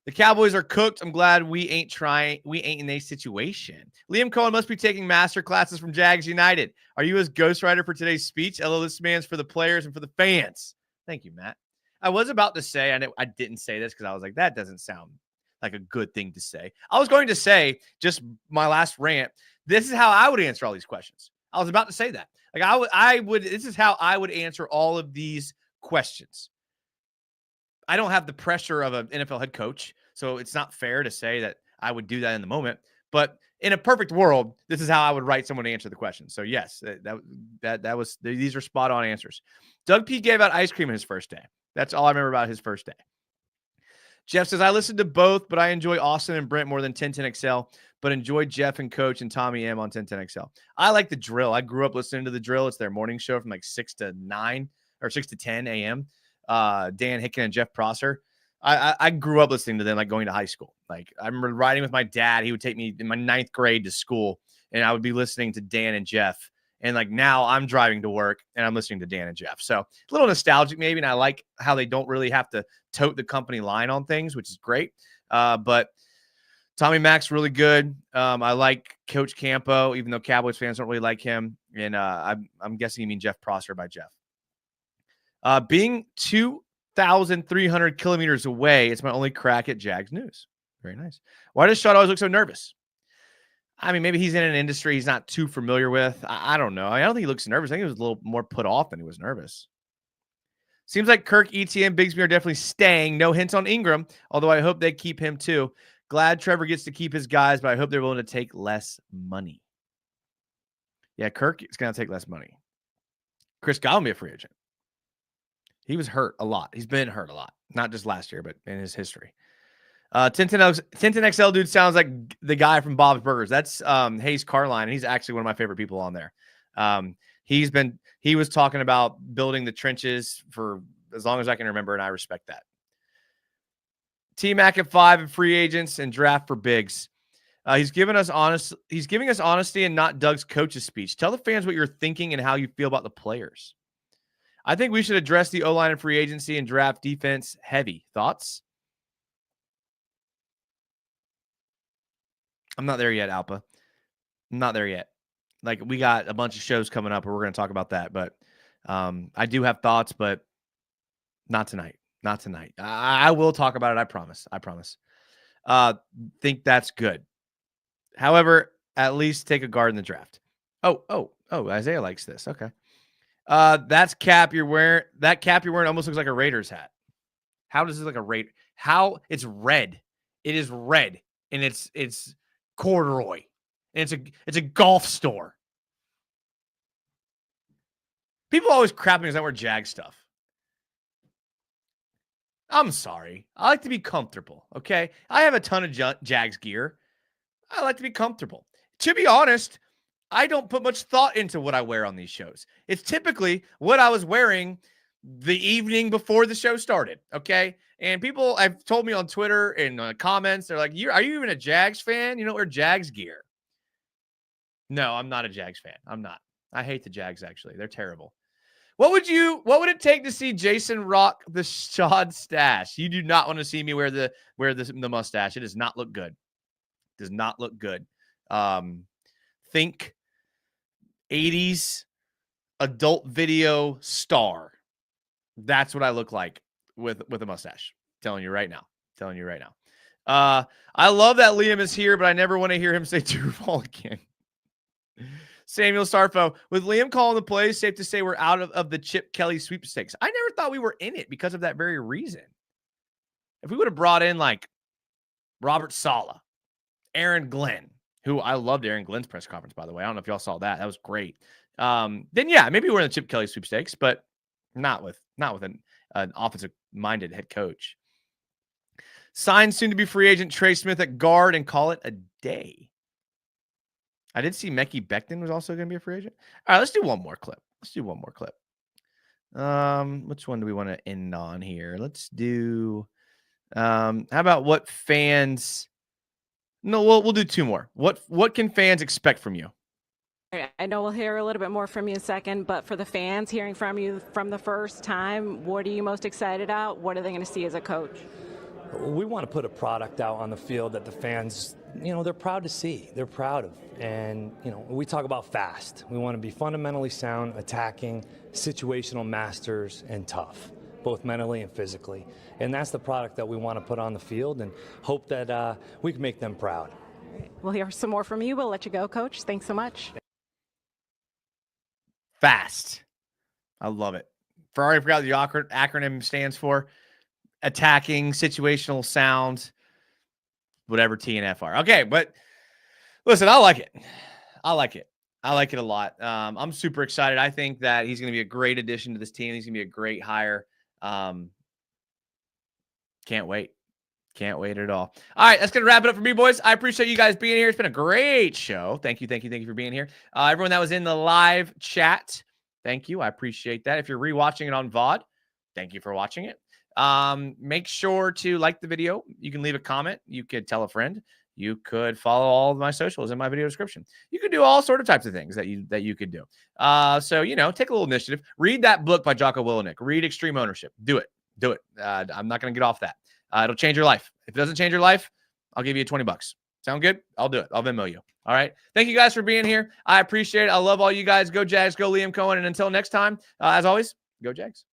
The Cowboys are cooked. I'm glad we ain't in a situation. Liam Coen must be taking master classes from Jags United. Are you his ghostwriter for today's speech? LO, this man's for the players and for the fans. Thank you, Matt. I was about to say, I didn't say this because I was like, that doesn't sound like a good thing to say. I was going to say, just my last rant, this is how I would answer all these questions. I was about to say that. Like this is how I would answer all of these questions. I don't have the pressure of an NFL head coach, so it's not fair to say that I would do that in the moment. But in a perfect world, this is how I would write someone to answer the question. So yes, these are spot on answers. Doug P gave out ice cream on his first day. That's all I remember about his first day. Jeff says, I listened to both, but I enjoy Austin and Brent more than 1010XL, but enjoy Jeff and Coach and Tommy M on 1010XL. I like the drill. I grew up listening to the drill. It's their morning show from like 6 to 9 or 6 to 10 a.m. Dan Hicken and Jeff Prosser. I grew up listening to them, like going to high school. Like I remember riding with my dad. He would take me in my 9th grade to school, and I would be listening to Dan and Jeff. And like now I'm driving to work and I'm listening to Dan and Jeff. So a little nostalgic maybe. And I like how they don't really have to tote the company line on things, which is great. But Tommy Mack's really good. I like Coach Campo, even though Cowboys fans don't really like him. And I'm guessing you mean Jeff Prosser by Jeff. Being 2,300 kilometers away, it's my only crack at Jags news. Very nice. Why does Shad always look so nervous? I mean, maybe he's in an industry he's not too familiar with. I don't know. I don't think he looks nervous. I think he was a little more put off than he was nervous. Seems like Kirk, ETN, Bigsby are definitely staying. No hints on Ingram, although I hope they keep him too. Glad Trevor gets to keep his guys, but I hope they're willing to take less money. Yeah, Kirk is going to take less money. Chris Godwin will be a free agent. He was hurt a lot. He's been hurt a lot, not just last year, but in his history. Tintin XL dude sounds like the guy from Bob's Burgers. That's Hayes Carline, and he's actually one of my favorite people on there. He was talking about building the trenches for as long as I can remember, and I respect that. T-Mac at 5 and free agents and draft for bigs. He's giving us honesty and not Doug's coach's speech. Tell the fans what you're thinking and how you feel about the players. I think we should address the O-line and free agency and draft defense heavy. Thoughts? I'm not there yet, Alpa. I'm not there yet. Like, we got a bunch of shows coming up where we're going to talk about that, but I do have thoughts, but not tonight. Not tonight. I will talk about it. I promise. Think that's good. However, at least take a guard in the draft. Oh, Isaiah likes this. Okay. That's cap you're wearing. That cap you're wearing almost looks like a Raiders hat. How does it look like a Raider? How? It's red. It is red, and it's corduroy, and it's a golf store. People always crap me because I wear Jag stuff. I'm sorry. I like to be comfortable, okay? I have a ton of Jags gear. I like to be comfortable. To be honest, I don't put much thought into what I wear on these shows. It's typically what I was wearing the evening before the show started, okay? And people have told me on Twitter and comments, they're like, are you even a Jags fan? You don't wear Jags gear. No, I'm not a Jags fan. I'm not. I hate the Jags, actually. They're terrible. What would it take to see Jason rock the Shad stash? You do not want to see me wear the mustache. It does not look good. Does not look good. Think 80s adult video star. That's what I look like with a mustache. Telling you right now. I love that Liam is here, but I never want to hear him say Duval again. Samuel Sarfo, with Liam calling the plays, safe to say we're out of the Chip Kelly sweepstakes. I never thought we were in it because of that very reason. If we would have brought in like Robert Saleh, Aaron Glenn, who I loved Aaron Glenn's press conference, by the way. I don't know if y'all saw that. That was great. Then yeah, maybe we're in the Chip Kelly sweepstakes, but not with an offensive-minded head coach. Sign soon to be free agent Trey Smith at guard and call it a day. I did see Mekhi Becton was also going to be a free agent. All right, let's do one more clip. Which one do we want to end on here? Let's do how about what fans? No, we'll do two more. What can fans expect from you? I know we'll hear a little bit more from you in a second, but for the fans hearing from you from the first time, what are you most excited about? What are they going to see as a coach? We want to put a product out on the field that the fans, they're proud to see. They're proud of. And, we talk about fast. We want to be fundamentally sound, attacking, situational masters, and tough, both mentally and physically. And that's the product that we want to put on the field and hope that we can make them proud. We'll hear some more from you. We'll let you go, Coach. Thanks so much. Fast. I love it. Ferrari forgot the acronym stands for. Attacking, situational, sound, whatever T and F are. Okay, but listen, I like it. I like it a lot. I'm super excited. I think that he's going to be a great addition to this team. He's going to be a great hire. Can't wait. Can't wait at all. All right, that's going to wrap it up for me, boys. I appreciate you guys being here. It's been a great show. Thank you for being here. Everyone that was in the live chat, thank you. I appreciate that. If you're rewatching it on VOD, thank you for watching it. Make sure to like the video. You can leave a comment. You could tell a friend. You could follow all of my socials in my video description. You could do all sort of types of things that you could do. So, take a little initiative. Read that book by Jocko Willenick. Read Extreme Ownership. Do it. I'm not going to get off that. It'll change your life. If it doesn't change your life, I'll give you $20. Sound good? I'll do it. I'll Venmo you. All right. Thank you guys for being here. I appreciate it. I love all you guys. Go Jags. Go Liam Coen. And until next time, as always, go Jags.